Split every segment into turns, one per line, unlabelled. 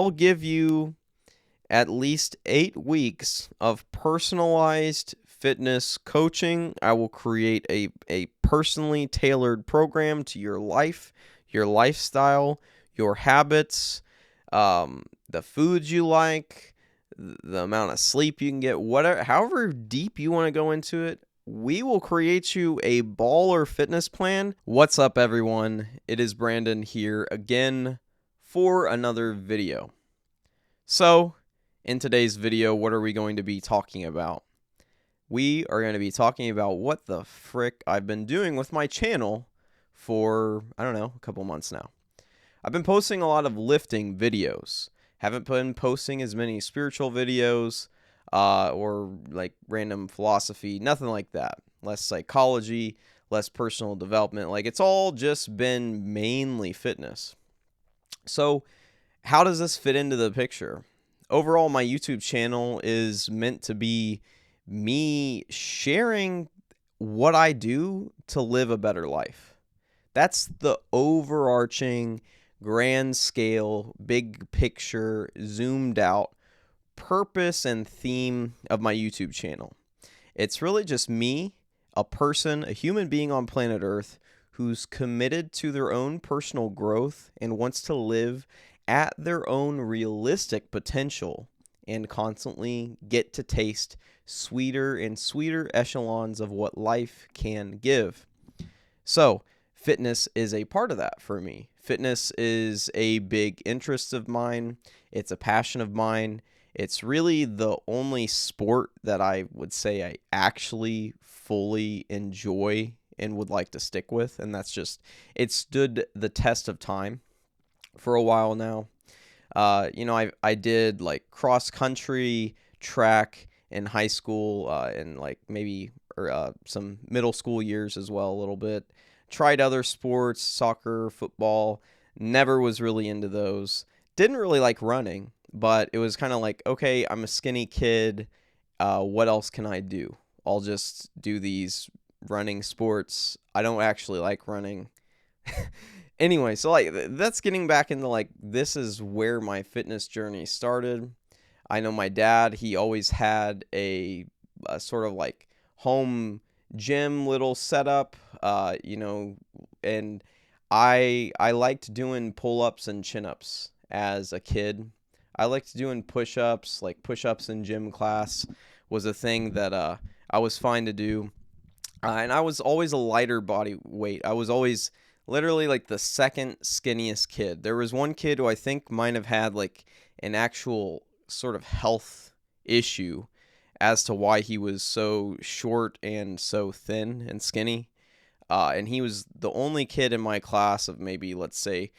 I'll give you at least 8 weeks of personalized fitness coaching. I will create a personally tailored program to your life, your lifestyle, your habits, the foods you like, the amount of sleep you can get, whatever, however deep you want to go into it. We will create you a baller fitness plan. What's up, everyone? It is Brandon here again for another video. So, in today's video, what are we going to be talking about? We are going to be talking about what the frick I've been doing with my channel for, I don't know, a couple months now. I've been posting a lot of lifting videos. Haven't been posting as many spiritual videos or like random philosophy, nothing like that. Less psychology, less personal development. Like, it's all just been mainly fitness. So, how does this fit into the picture? Overall, my YouTube channel is meant to be me sharing what I do to live a better life. That's the overarching, grand scale, big picture, zoomed out purpose and theme of my YouTube channel. It's really just me, a person, a human being on planet Earth who's committed to their own personal growth and wants to live at their own realistic potential and constantly get to taste sweeter and sweeter echelons of what life can give. So, fitness is a part of that for me. Fitness is a big interest of mine. It's a passion of mine. It's really the only sport that I would say I actually fully enjoy and would like to stick with. And that's just, it stood the test of time for a while now. I did like cross country, track in high school, and like maybe some middle school years as well, a little bit. Tried other sports, soccer, football, never was really into those. Didn't really like running, but it was kind of like, okay, I'm a skinny kid. What else can I do? I'll just do these running sports. I don't actually like running. Anyway, so like that's getting back into like, this is where my fitness journey started. I know my dad, he always had a sort of like home gym little setup, and I liked doing pull-ups and chin-ups as a kid. I liked doing push-ups, like push-ups in gym class was a thing that I was fine to do. And I was always a lighter body weight. I was always literally like the second skinniest kid. There was one kid who I think might have had like an actual sort of health issue as to why he was so short and so thin and skinny. And he was the only kid in my class of maybe, let's say,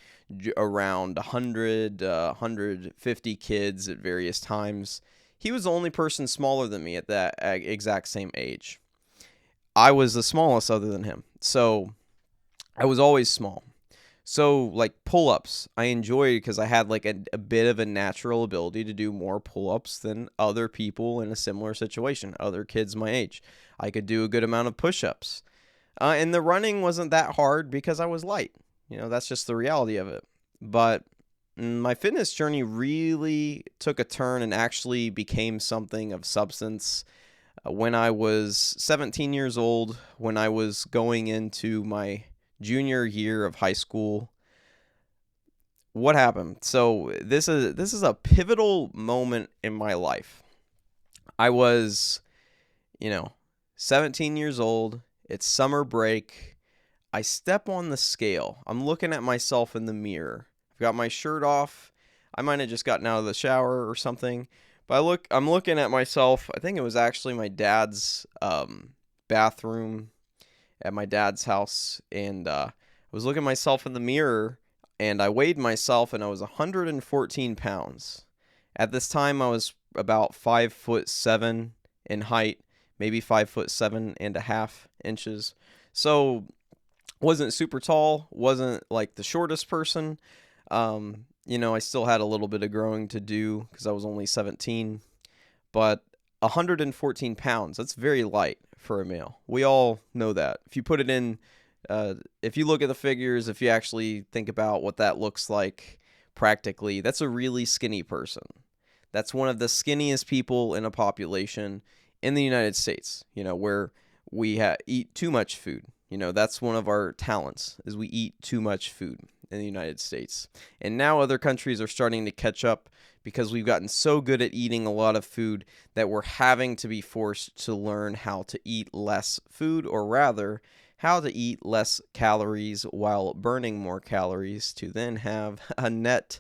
around 100, 150 kids at various times. He was the only person smaller than me at that exact same age. I was the smallest other than him. So I was always small. So like pull-ups, I enjoyed because I had like a bit of a natural ability to do more pull-ups than other people in a similar situation, other kids my age. I could do a good amount of push-ups. And the running wasn't that hard because I was light. That's just the reality of it. But my fitness journey really took a turn and actually became something of substance when I was 17 years old, when I was going into my junior year of high school. What happened? So this is a pivotal moment in my life. I was, 17 years old. It's summer break. I step on the scale. I'm looking at myself in the mirror. I've got my shirt off. I might have just gotten out of the shower or something. But I'm looking at myself. I think it was actually my dad's bathroom at my dad's house, and I was looking at myself in the mirror, and I weighed myself, and I was 114 pounds. At this time, I was about 5'7" in height, maybe 5'7.5" inches. So wasn't super tall, wasn't like the shortest person. I still had a little bit of growing to do because I was only 17, but 114 pounds, that's very light for a male. We all know that. If you put it in, if you look at the figures, if you actually think about what that looks like, practically, that's a really skinny person. That's one of the skinniest people in a population in the United States, where we eat too much food. That's one of our talents, is we eat too much food in the United States. And now other countries are starting to catch up because we've gotten so good at eating a lot of food that we're having to be forced to learn how to eat less food, or rather, how to eat less calories while burning more calories to then have a net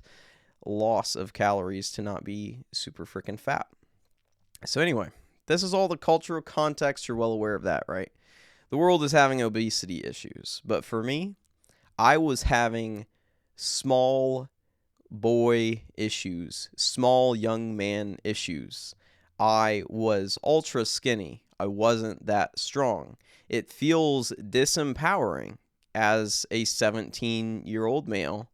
loss of calories to not be super freaking fat. So anyway, this is all the cultural context. You're well aware of that, right? The world is having obesity issues. But for me, I was having small boy issues, small young man issues. I was ultra skinny. I wasn't that strong. It feels disempowering as a 17-year-old male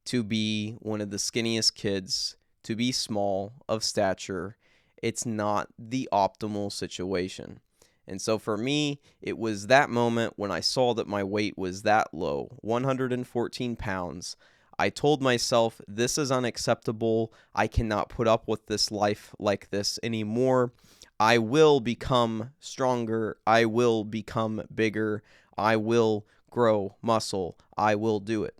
to be one of the skinniest kids, to be small of stature. It's not the optimal situation. And so for me, it was that moment when I saw that my weight was that low, 114 pounds. I told myself, this is unacceptable. I cannot put up with this life like this anymore. I will become stronger. I will become bigger. I will grow muscle. I will do it.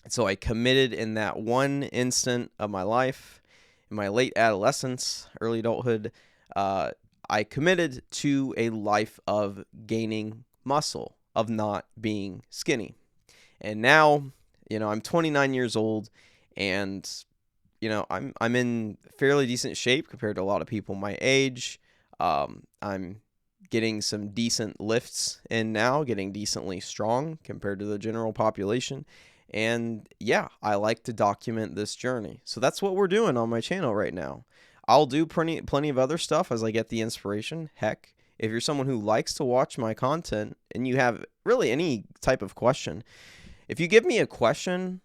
So I committed in that one instant of my life, in my late adolescence, early adulthood. I committed to a life of gaining muscle, of not being skinny. And now, I'm 29 years old, and I'm in fairly decent shape compared to a lot of people my age. I'm getting some decent lifts in now, getting decently strong compared to the general population. And yeah, I like to document this journey. So that's what we're doing on my channel right now. I'll do plenty of other stuff as I get the inspiration. Heck, if you're someone who likes to watch my content and you have really any type of question, if you give me a question,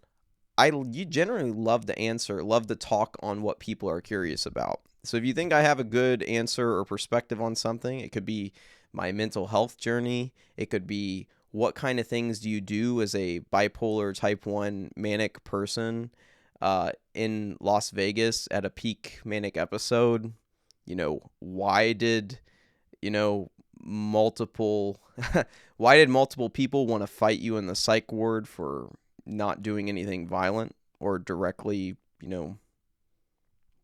you generally love to answer, love to talk on what people are curious about. So if you think I have a good answer or perspective on something, it could be my mental health journey. It could be what kind of things do you do as a bipolar type 1 manic person in Las Vegas at a peak manic episode. Why did multiple why did multiple people want to fight you in the psych ward for not doing anything violent or directly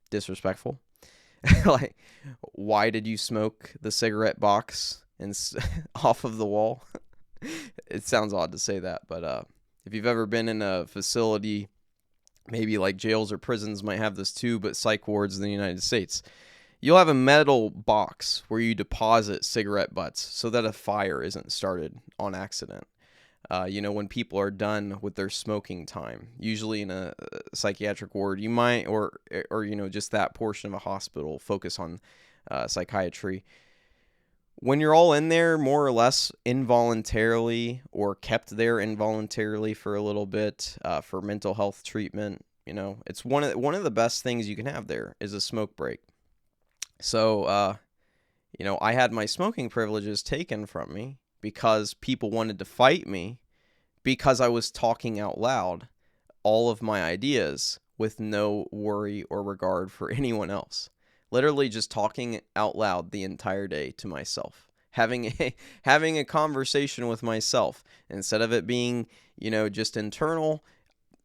disrespectful? Like, why did you smoke the cigarette box and off of the wall? It sounds odd to say that, but if you've ever been in a facility, maybe like jails or prisons might have this too, but psych wards in the United States, you'll have a metal box where you deposit cigarette butts so that a fire isn't started on accident. When people are done with their smoking time, usually in a psychiatric ward, you might, or just that portion of a hospital focus on psychiatry. When you're all in there more or less involuntarily or kept there involuntarily for a little bit for mental health treatment, it's one of the best things you can have there is a smoke break. So, I had my smoking privileges taken from me because people wanted to fight me because I was talking out loud all of my ideas with no worry or regard for anyone else. Literally just talking out loud the entire day to myself, having a conversation with myself instead of it being, just internal.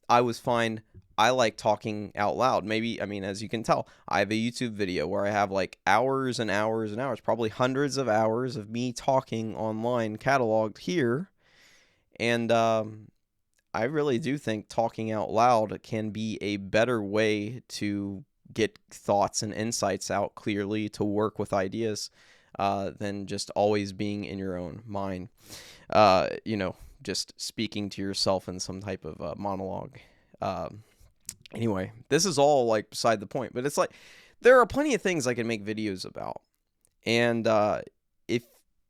I was fine. I like talking out loud. Maybe, as you can tell, I have a YouTube video where I have like hours and hours and hours, probably hundreds of hours of me talking online cataloged here. And I really do think talking out loud can be a better way to get thoughts and insights out clearly, to work with ideas, than just always being in your own mind. Just speaking to yourself in some type of monologue. Anyway, this is all like beside the point, but it's like there are plenty of things I can make videos about. And if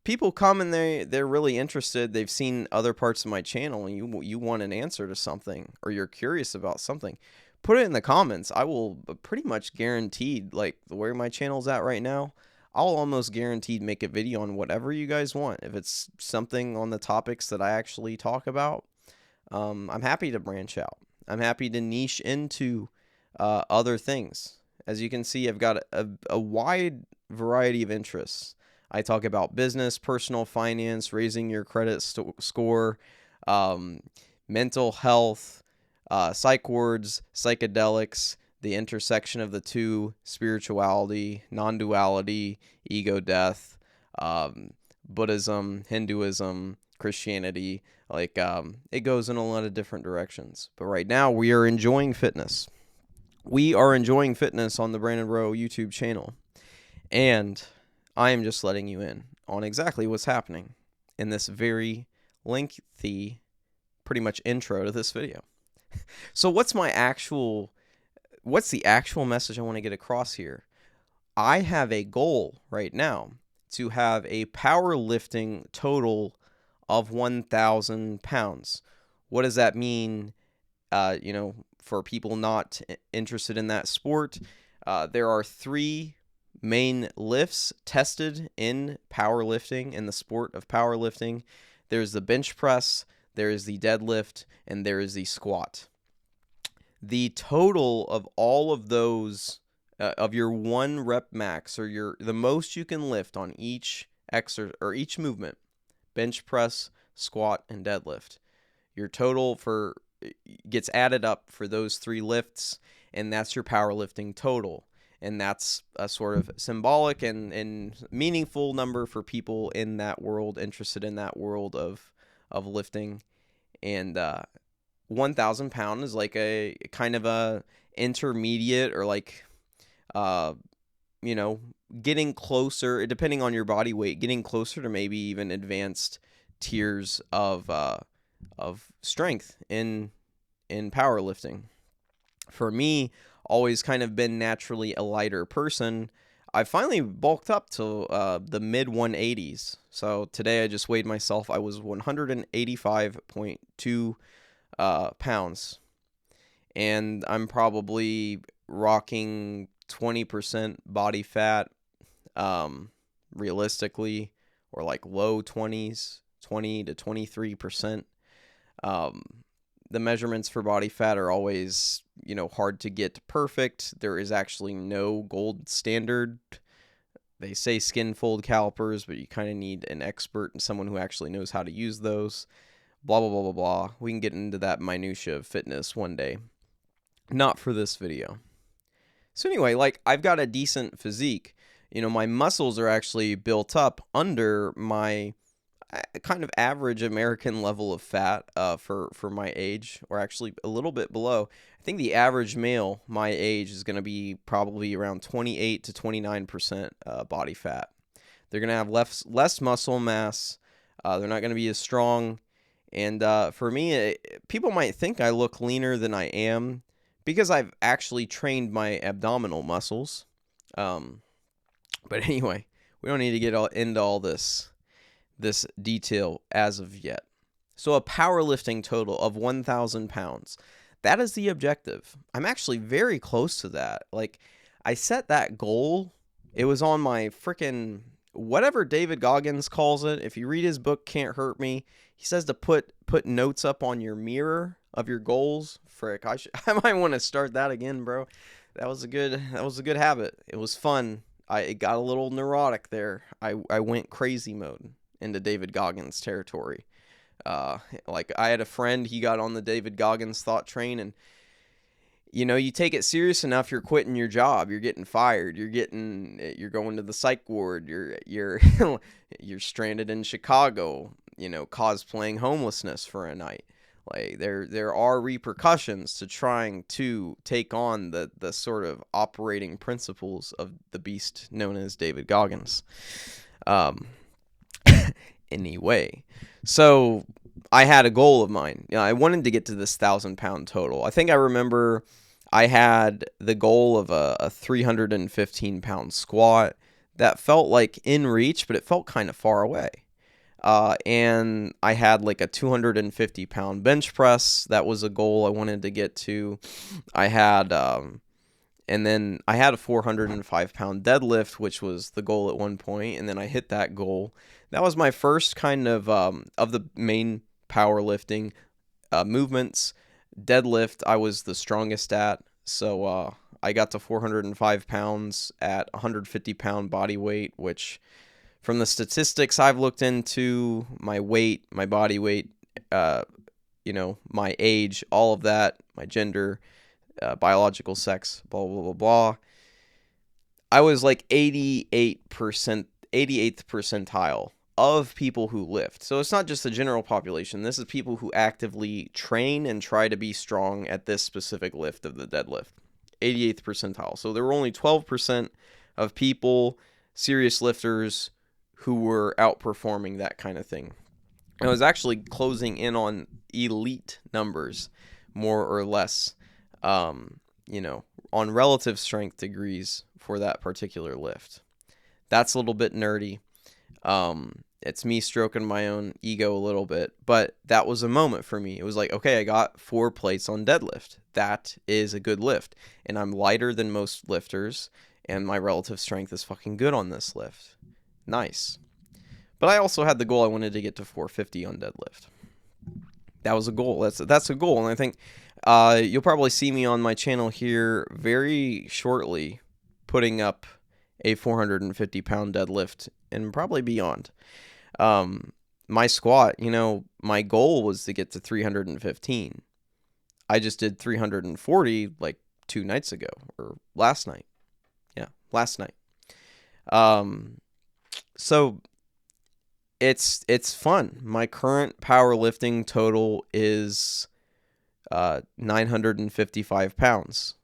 people come and they're really interested, they've seen other parts of my channel, and you want an answer to something, or you're curious about something, put it in the comments. I will pretty much guaranteed, like where my channel's at right now, I'll almost guaranteed make a video on whatever you guys want. If it's something on the topics that I actually talk about, I'm happy to branch out. I'm happy to niche into other things. As you can see, I've got a wide variety of interests. I talk about business, personal finance, raising your credit score, um, mental health, psych wards, psychedelics, the intersection of the two, spirituality, non-duality, ego death, Buddhism, Hinduism, Christianity. It goes in a lot of different directions. But right now, we are enjoying fitness. We are enjoying fitness on the Brandon Rowe YouTube channel. And I am just letting you in on exactly what's happening in this very lengthy, pretty much intro to this video. So what's the actual message I want to get across here? I have a goal right now to have a powerlifting total of 1,000 pounds. What does that mean? For people not interested in that sport, there are 3 main lifts tested in powerlifting, in the sport of powerlifting. There's the bench press, there is the deadlift, and there is the squat. The total of all of those, of your 1 rep max, or the most you can lift on each each movement, bench press, squat, and deadlift, your total gets added up for those 3 lifts, and that's your powerlifting total. And that's a sort of symbolic and meaningful number for people in that world, interested in that world of lifting. And 1,000 pound is like a kind of a intermediate, or getting closer, depending on your body weight, getting closer to maybe even advanced tiers of strength in powerlifting. For me, always kind of been naturally a lighter person. I finally bulked up to the mid 180s. So today I just weighed myself. I was 185.2 pounds, and I'm probably rocking 20% body fat, realistically, or like low 20s, 20 to 23%. The measurements for body fat are always, hard to get perfect. There is actually no gold standard. They say skin fold calipers, but you kind of need an expert and someone who actually knows how to use those. Blah, blah, blah, blah, blah. We can get into that minutia of fitness one day. Not for this video. So anyway, I've got a decent physique. My muscles are actually built up under my kind of average American level of fat for my age, or actually a little bit below. I think the average male my age is going to be probably around 28 to 29% body fat. They're going to have less muscle mass. They're not going to be as strong. And for me, people might think I look leaner than I am because I've actually trained my abdominal muscles. But anyway, we don't need to get into all this detail as of yet. So a powerlifting total of 1,000 pounds. That is the objective. I'm actually very close to that. I set that goal. It was on my freaking, whatever David Goggins calls it. If you read his book, Can't Hurt Me, he says to put notes up on your mirror of your goals. Frick, I might want to start that again, bro. That was a good habit. It was fun. It got a little neurotic there. I went crazy mode into David Goggins territory. I had a friend, he got on the David Goggins thought train, and you take it serious enough, you're quitting your job, you're getting fired, you're going to the psych ward, you're stranded in Chicago, cosplaying homelessness for a night. There are repercussions to trying to take on the sort of operating principles of the beast known as David Goggins. Anyway, so I had a goal of mine. I wanted to get to this 1,000 pound total. I think I remember I had the goal of a 315 pound squat that felt like in reach, but it felt kind of far away. And I had a 250 pound bench press. That was a goal I wanted to get to. I had, and then I had a 405 pound deadlift, which was the goal at one point, and then I hit that goal. That was my first kind of the main powerlifting movements. Deadlift, I was the strongest at. So I got to 405 pounds at 150-pound body weight, which from the statistics I've looked into, my weight, my body weight, my age, all of that, my gender, biological sex, blah, blah, blah, blah. I was like 88th percentile of people who lift. So it's not just the general population. This is people who actively train and try to be strong at this specific lift of the deadlift. 88th percentile. So there were only 12% of people, serious lifters, who were outperforming that kind of thing. I was actually closing in on elite numbers, more or less, on relative strength degrees for that particular lift. That's a little bit nerdy. It's me stroking my own ego a little bit, but that was a moment for me. It was like, okay, I got 4 plates on deadlift. That is a good lift, and I'm lighter than most lifters, and my relative strength is fucking good on this lift. Nice. But I also had the goal I wanted to get to 450 on deadlift. That was a goal. That's a goal, and I think you'll probably see me on my channel here very shortly putting up a 450-pound deadlift and probably beyond. My squat, my goal was to get to 315. I just did 340 like 2 nights ago, or last night. Yeah, last night. So it's fun. My current powerlifting total is 955 pounds.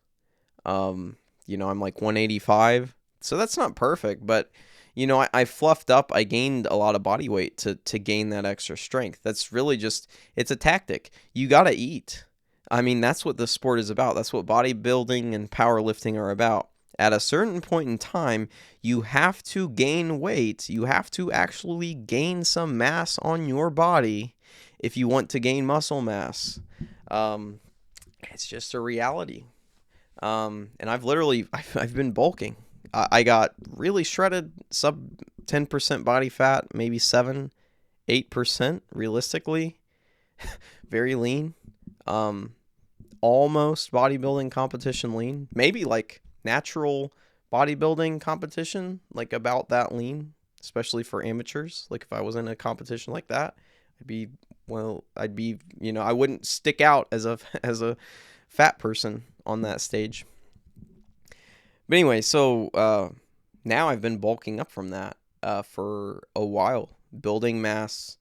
I'm like 185, so that's not perfect, but I fluffed up. I gained a lot of body weight to gain that extra strength. That's really just, it's a tactic. You gotta eat. I mean, that's what the sport is about. That's what bodybuilding and powerlifting are about. At a certain point in time, you have to gain weight. You have to actually gain some mass on your body if you want to gain muscle mass. It's just a reality. And I've been bulking. I got really shredded, sub 10% body fat, maybe 7-8% realistically. Very lean. Almost bodybuilding competition lean. Maybe like natural bodybuilding competition, like about that lean, especially for amateurs. Like if I was in a competition like that, I wouldn't stick out as a fat person on that stage. But anyway, so now I've been bulking up from that for a while, building mass,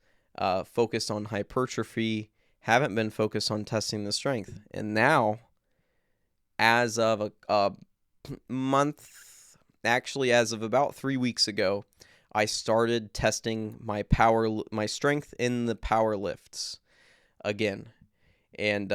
focused on hypertrophy, haven't been focused on testing the strength. And now, as of a month, actually as of about 3 weeks ago, I started testing my strength in the power lifts again. And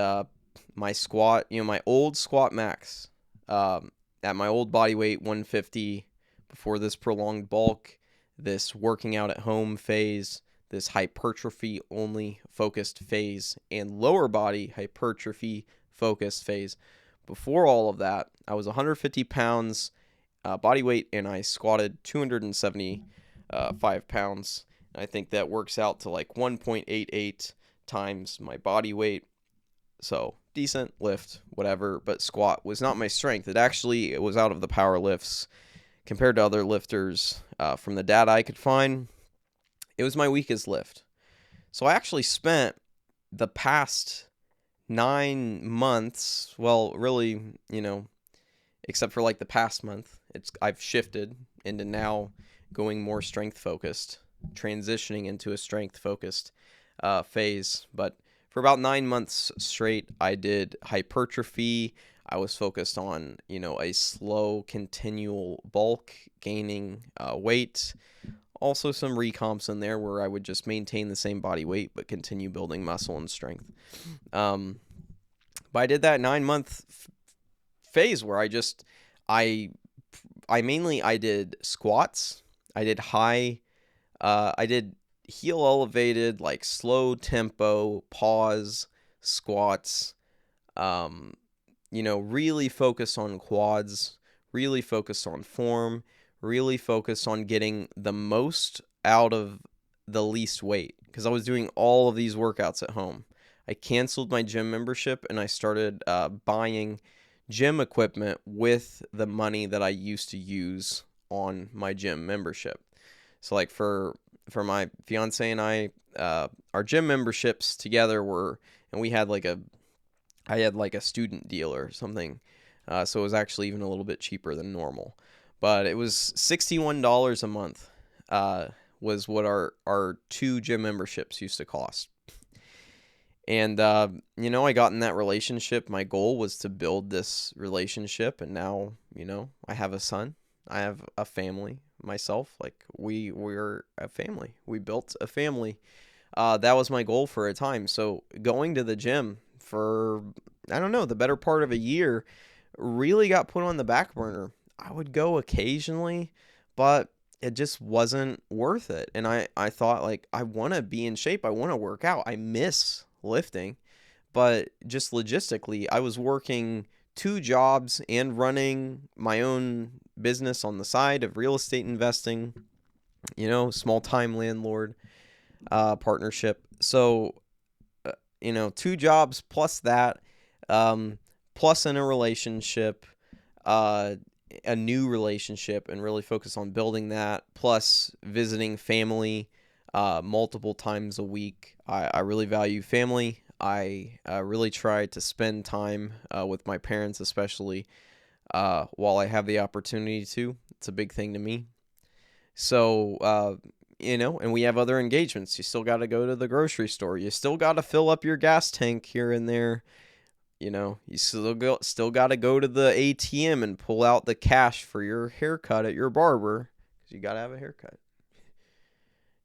my squat, my old squat max, at my old body weight, 150, before this prolonged bulk, this working out at home phase, this hypertrophy only focused phase, and lower body hypertrophy focused phase. Before all of that, I was 150 pounds body weight, and I squatted 275 pounds. And I think that works out to like 1.88 times my body weight. So decent lift, whatever, but squat was not my strength. It was out of the power lifts compared to other lifters. From the data I could find, it was my weakest lift. So I actually spent the past 9 months, well, really, except for like the past month, I've shifted into now going more strength focused, transitioning into a strength focused phase. But for about 9 months straight, I did hypertrophy. I was focused on, a slow, continual bulk, gaining weight. Also some recomps in there where I would just maintain the same body weight but continue building muscle and strength. But I did that 9-month phase where I did squats. I did heel elevated, like slow tempo, pause squats, really focus on quads, really focus on form, really focus on getting the most out of the least weight, because I was doing all of these workouts at home. I canceled my gym membership and I started buying gym equipment with the money that I used to use on my gym membership. So like for my fiance and I, our gym memberships together were, and I had like a student deal or something, so it was actually even a little bit cheaper than normal. But it was $61 a month, was what our two gym memberships used to cost. And I got in that relationship. My goal was to build this relationship, and now I have a son. I have a family myself. Like we're a family. We built a family. That was my goal for a time. So going to the gym for, I don't know, the better part of a year really got put on the back burner. I would go occasionally, but it just wasn't worth it. And I thought, like, I want to be in shape. I want to work out. I miss lifting. But just logistically, I was working two jobs and running my own business on the side of real estate investing, small time landlord partnership. So, two jobs plus that, plus in a relationship, uh, a new relationship, and really focus on building that, plus visiting family multiple times a week. I really value family. I really try to spend time with my parents, especially while I have the opportunity to. It's a big thing to me. So, and we have other engagements. You still got to go to the grocery store. You still got to fill up your gas tank here and there. You still got to go to the ATM and pull out the cash for your haircut at your barber, because you got to have a haircut.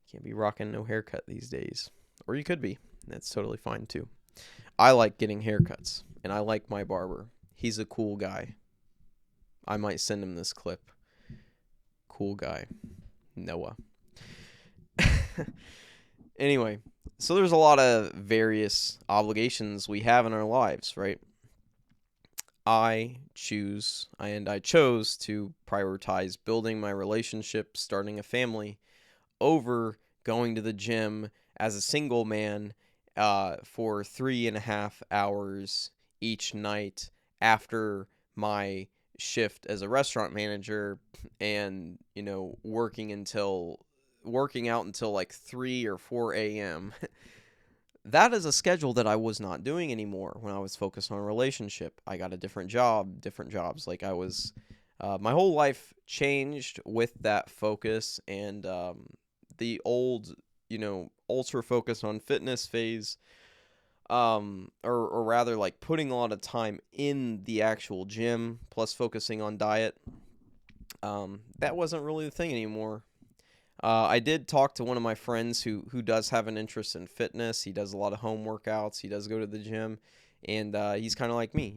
Can't be rocking no haircut these days. Or you could be. That's totally fine too. I like getting haircuts, and I like my barber. He's a cool guy. I might send him this clip. Cool guy. Noah. Anyway, so there's a lot of various obligations we have in our lives, right? I chose to prioritize building my relationship, starting a family, over going to the gym as a single man for 3.5 hours each night after my shift as a restaurant manager, and working out until like 3 or 4 a.m. That is a schedule that I was not doing anymore when I was focused on a relationship. I got a different jobs. Like I was, my whole life changed with that focus, and the old, ultra focus on fitness phase, or rather like putting a lot of time in the actual gym plus focusing on diet. That wasn't really the thing anymore. I did talk to one of my friends who does have an interest in fitness. He does a lot of home workouts. He does go to the gym, and he's kind of like me.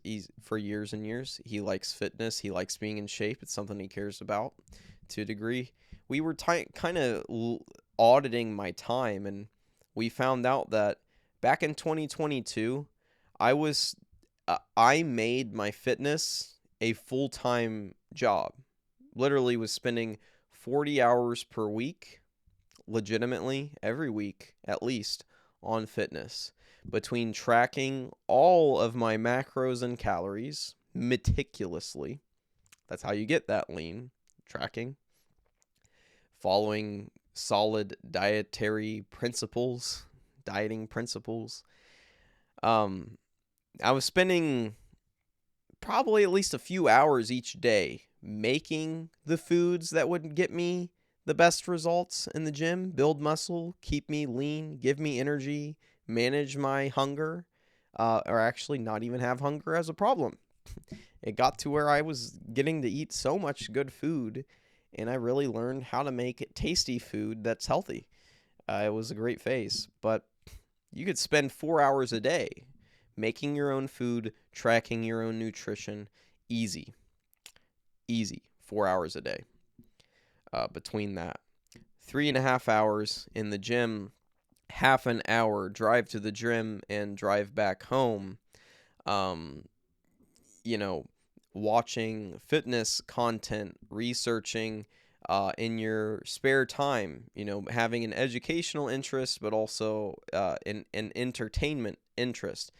He's for years and years he likes fitness. He likes being in shape. It's something he cares about to a degree. We were kind of auditing my time, and we found out that back in 2022, I made my fitness a full-time job. Literally was spending 40 hours per week, legitimately every week at least, on fitness, between tracking all of my macros and calories meticulously. That's how you get that lean, tracking, following solid dieting principles. I was spending probably at least a few hours each day making the foods that would get me the best results in the gym, build muscle, keep me lean, give me energy, manage my hunger, or actually not even have hunger as a problem. It got to where I was getting to eat so much good food, and I really learned how to make tasty food that's healthy. It was a great phase, but you could spend 4 hours a day making your own food, tracking your own nutrition, easy, 4 hours a day. Between that, 3.5 hours in the gym, half an hour drive to the gym and drive back home. Watching fitness content, researching in your spare time, having an educational interest, but also an entertainment interest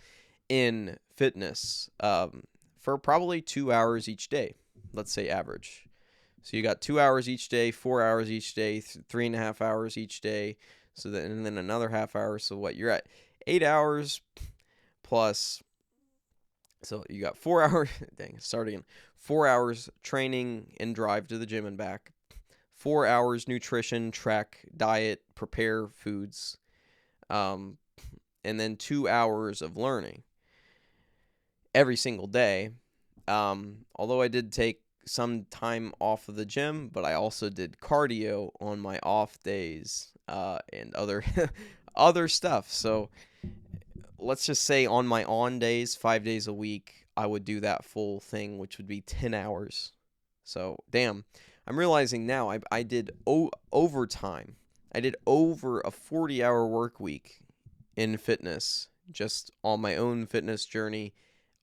in fitness, for probably 2 hours each day, let's say average. So you got 2 hours each day, 4 hours each day, 3.5 hours each day. So then, and then another half hour. So what, you're at 8 hours plus. So you got 4 hours. Dang, start again. 4 hours training and drive to the gym and back. 4 hours nutrition, track, diet, prepare foods. And then 2 hours of learning every single day. Although I did take some time off of the gym, but I also did cardio on my off days, and other other stuff. So let's just say on my on days, 5 days a week, I would do that full thing, which would be 10 hours. So damn, I'm realizing now I did overtime. I did over a 40-hour work week in fitness, just on my own fitness journey.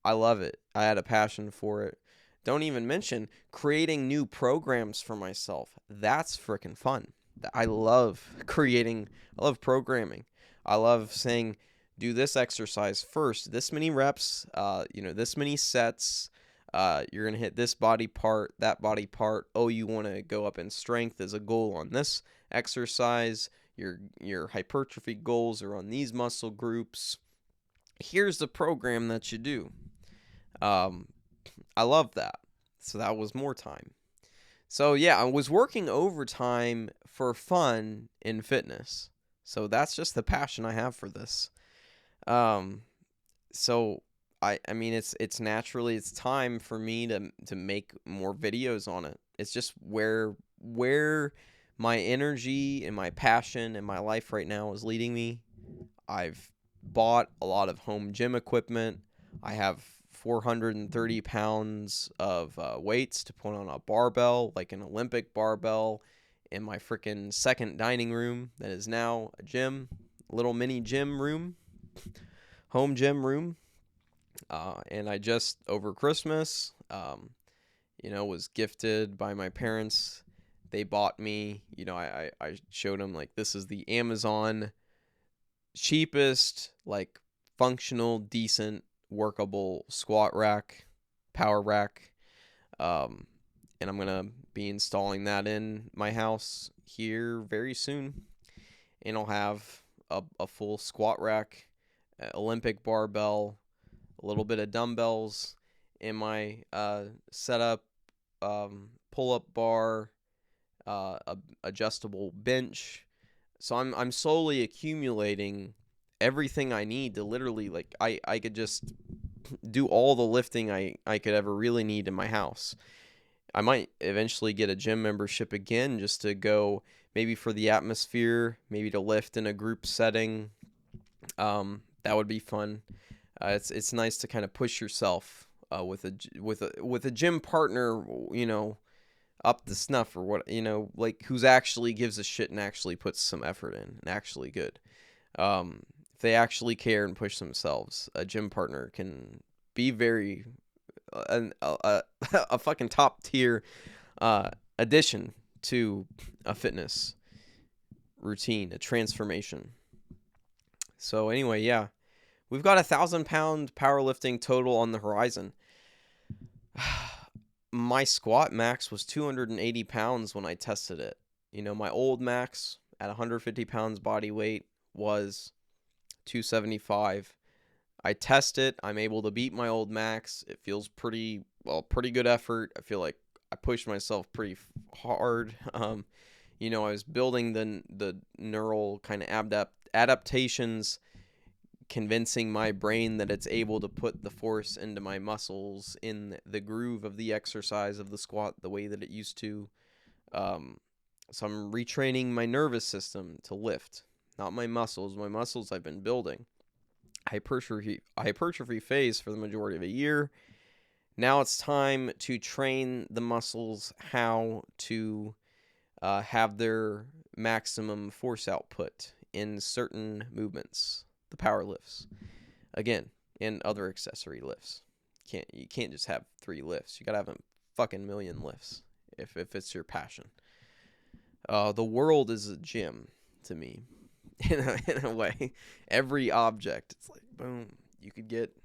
I love it. I had a passion for it. Don't even mention creating new programs for myself. That's freaking fun. I love I love programming. I love saying, do this exercise first, this many reps, this many sets. You're going to hit this body part, that body part. Oh, you want to go up in strength as a goal on this exercise. Your hypertrophy goals are on these muscle groups. Here's the program that you do. I love that. So that was more time. So yeah, I was working overtime for fun in fitness. So that's just the passion I have for this. Um, so I mean it's naturally it's time for me to make more videos on it. It's just where my energy and my passion and my life right now is leading me. I've bought a lot of home gym equipment. I have 430 pounds of weights to put on a barbell, like an Olympic barbell, in my freaking second dining room that is now a gym, little mini gym room, home gym room. And I just, over Christmas, was gifted by my parents. They bought me, I showed them, like, this is the Amazon cheapest, like, functional, decent, workable squat rack, power rack. And I'm going to be installing that in my house here very soon. And I'll have a full squat rack, Olympic barbell, a little bit of dumbbells in my setup, pull-up bar, adjustable bench. So I'm slowly accumulating everything I need to literally, like, I could just do all the lifting I could ever really need in my house. I might eventually get a gym membership again, just to go, maybe for the atmosphere, maybe to lift in a group setting. That would be fun. It's nice to kind of push yourself with a gym partner, up the snuff, or what, like, who's actually gives a shit and actually puts some effort in and actually good. If they actually care and push themselves, a gym partner can be very a fucking top tier addition to a fitness routine, a transformation. So anyway, yeah, we've got 1,000-pound powerlifting total on the horizon. My squat max was 280 pounds when I tested it. My old max at 150 pounds body weight was 275. I test it. I'm able to beat my old max. It feels pretty good effort. I feel like I pushed myself pretty hard. I was building the neural kind of adaptations, convincing my brain that it's able to put the force into my muscles in the groove of the exercise of the squat the way that it used to. So I'm retraining my nervous system to lift, not my muscles. My muscles I've been building. Hypertrophy phase for the majority of a year. Now it's time to train the muscles how to have their maximum force output in certain movements. The power lifts, again, and other accessory lifts. You can't just have 3 lifts. You gotta have a fucking million lifts if it's your passion. The world is a gym to me, in a way. Every object, it's like boom. You could get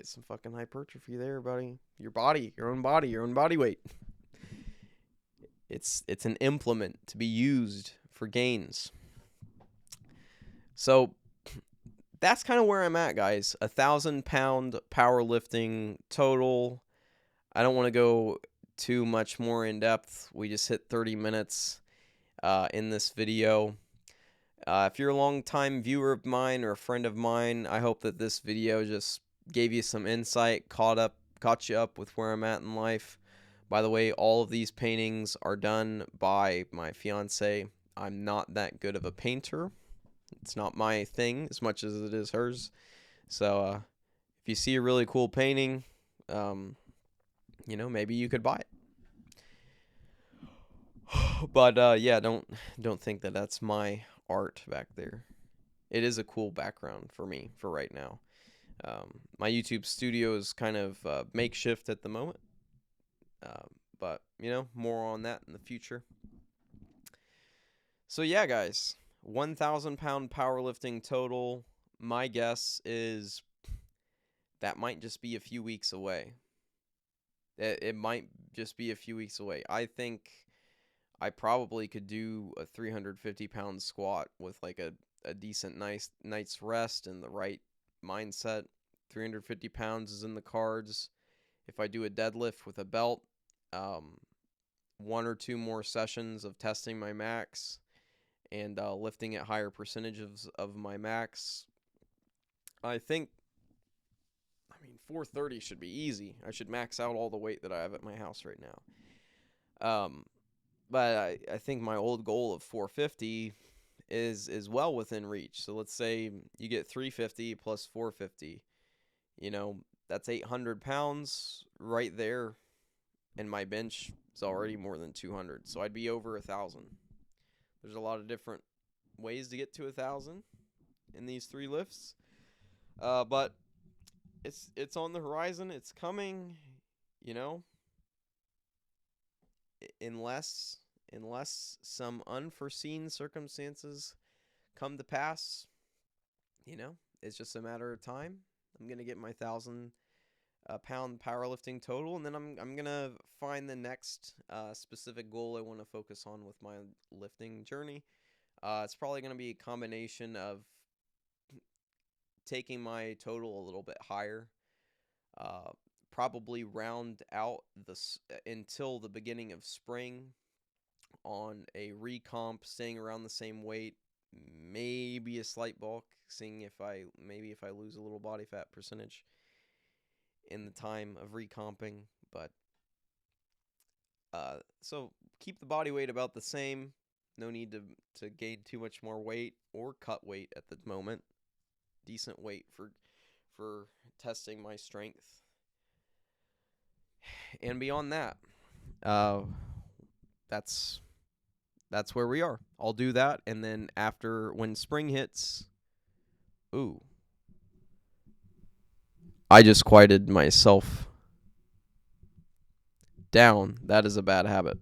some fucking hypertrophy there, buddy. Your body, your own body weight. It's an implement to be used for gains. So that's kind of where I'm at, guys. 1,000-pound powerlifting total. I don't want to go too much more in depth. We just hit 30 minutes in this video. If you're a long-time viewer of mine or a friend of mine, I hope that this video just gave you some insight, caught you up with where I'm at in life. By the way, all of these paintings are done by my fiance. I'm not that good of a painter. It's not my thing as much as it is hers. So if you see a really cool painting, maybe you could buy it. But yeah, don't think that that's my art back there. It is a cool background for me for right now. My YouTube studio is kind of makeshift at the moment. But more on that in the future. So yeah, guys, 1,000-pound powerlifting total. My guess is that might just be a few weeks away. It might just be a few weeks away. I think I probably could do a 350-pound squat with like a decent night's rest and the right mindset. 350 pounds is in the cards. If I do a deadlift with a belt, 1 or 2 more sessions of testing my max and lifting at higher percentages of my max, I think, 430 should be easy. I should max out all the weight that I have at my house right now. But I think my old goal of 450 is well within reach. So let's say you get 350 plus 450. That's 800 pounds right there, and my bench is already more than 200. So I'd be over 1,000. There's a lot of different ways to get to 1,000 in these 3 lifts. But it's on the horizon. It's coming, unless some unforeseen circumstances come to pass, it's just a matter of time. I'm going to get my 1,000-pound powerlifting total, and then I'm going to find the next specific goal I want to focus on with my lifting journey. It's probably going to be a combination of taking my total a little bit higher, probably round out until the beginning of spring on a recomp, staying around the same weight, maybe a slight bulk, seeing if I lose a little body fat percentage in the time of recomping. But so keep the body weight about the same. No need to gain too much more weight or cut weight at the moment. Decent weight for testing my strength. And beyond that, that's where we are. I'll do that, and then when spring hits, I just quieted myself down. That is a bad habit.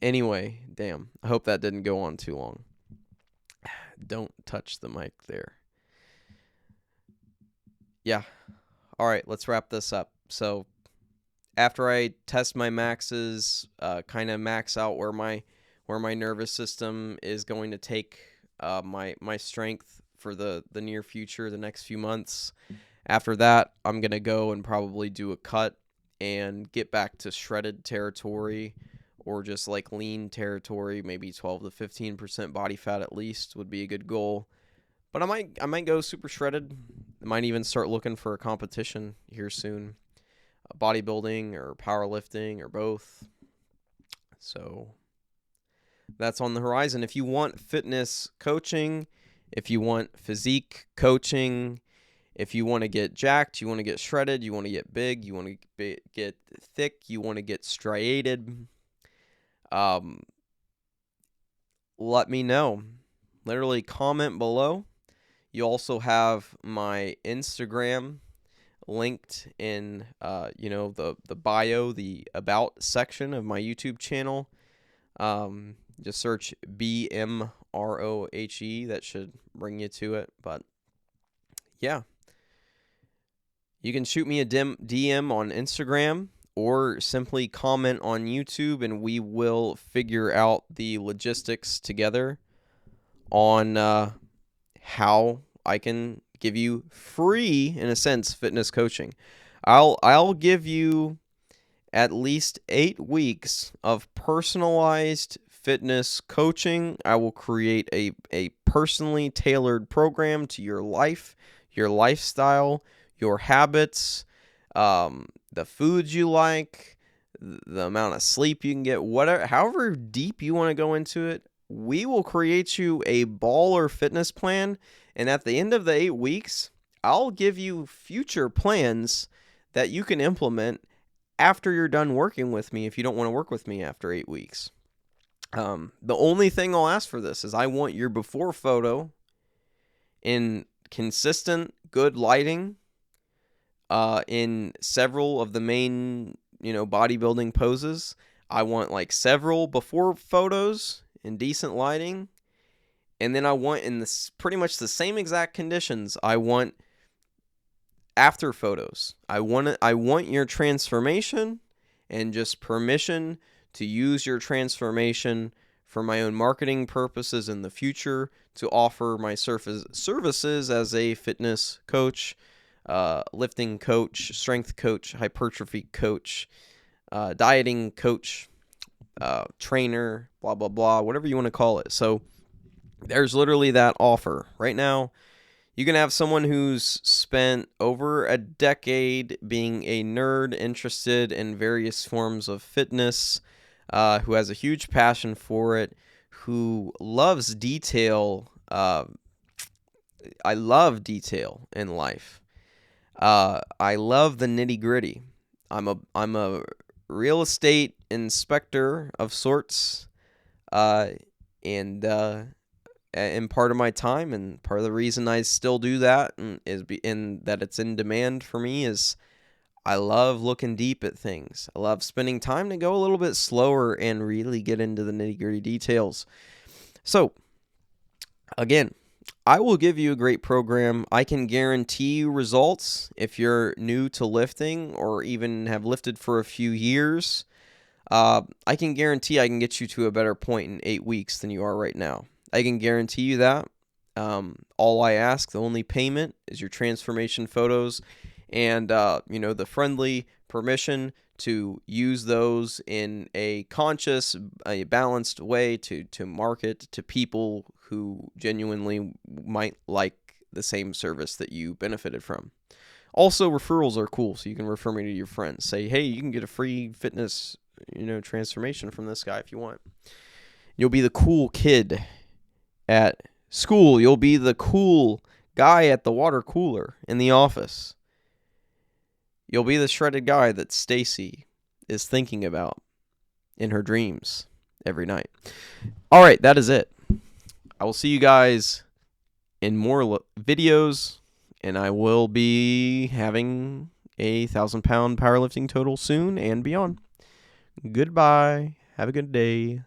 Anyway, damn. I hope that didn't go on too long. Don't touch the mic there. Yeah. All right, let's wrap this up. So after I test my maxes, kind of max out where my nervous system is going to take my strength for the near future, the next few months. After that, I'm going to go and probably do a cut and get back to shredded territory or just like lean territory. Maybe 12 to 15% body fat at least would be a good goal. But I might go super shredded. I might even start looking for a competition here soon. Bodybuilding or powerlifting or both. So that's on the horizon. If you want fitness coaching, if you want physique coaching, if you want to get jacked, you want to get shredded, you want to get big, you want to get thick, you want to get striated, let me know. Literally comment below. You also have my Instagram linked in the bio, the about section of my YouTube channel. Just search BMROHE. That should bring you to it. But yeah, you can shoot me a DM on Instagram or simply comment on YouTube, and we will figure out the logistics together on how I can give you free, in a sense, fitness coaching. I'll give you at least 8 weeks of personalized fitness coaching. I will create a personally tailored program to your life, your lifestyle, your habits, the foods you like, the amount of sleep you can get, whatever, however deep you want to go into it. We will create you a baller fitness plan, and at the end of the 8 weeks, I'll give you future plans that you can implement after you're done working with me if you don't want to work with me after 8 weeks. The only thing I'll ask for this is I want your before photo in consistent, good lighting, in several of the main, bodybuilding poses. I want like several before photos in decent lighting. And then I want, in this pretty much the same exact conditions, I want after photos. I want your transformation and just permission to use your transformation for my own marketing purposes in the future, to offer my services as a fitness coach, lifting coach, strength coach, hypertrophy coach, dieting coach, trainer, blah, blah, blah, whatever you want to call it. So there's literally that offer. Right now, you can have someone who's spent over a decade being a nerd interested in various forms of fitness, who has a huge passion for it, who loves detail. I love detail in life. I love the nitty gritty. I'm a real estate inspector of sorts, and part of my time, and part of the reason I still do that, is that it's in demand for me, is I love looking deep at things. I love spending time to go a little bit slower and really get into the nitty-gritty details. So, again, I will give you a great program. I can guarantee you results if you're new to lifting or even have lifted for a few years. I can guarantee I can get you to a better point in 8 weeks than you are right now. I can guarantee you that. All I ask, the only payment, is your transformation photos and, the friendly permission to use those in a conscious, a balanced way to market to people who genuinely might like the same service that you benefited from. Also, referrals are cool, so you can refer me to your friends. Say, hey, you can get a free fitness, transformation from this guy if you want. You'll be the cool kid at school. You'll be the cool guy at the water cooler in the office. You'll be the shredded guy that Stacy is thinking about in her dreams every night. All right, that is it. I will see you guys in more videos, and I will be having a 1,000-pound powerlifting total soon and beyond. Goodbye. Have a good day.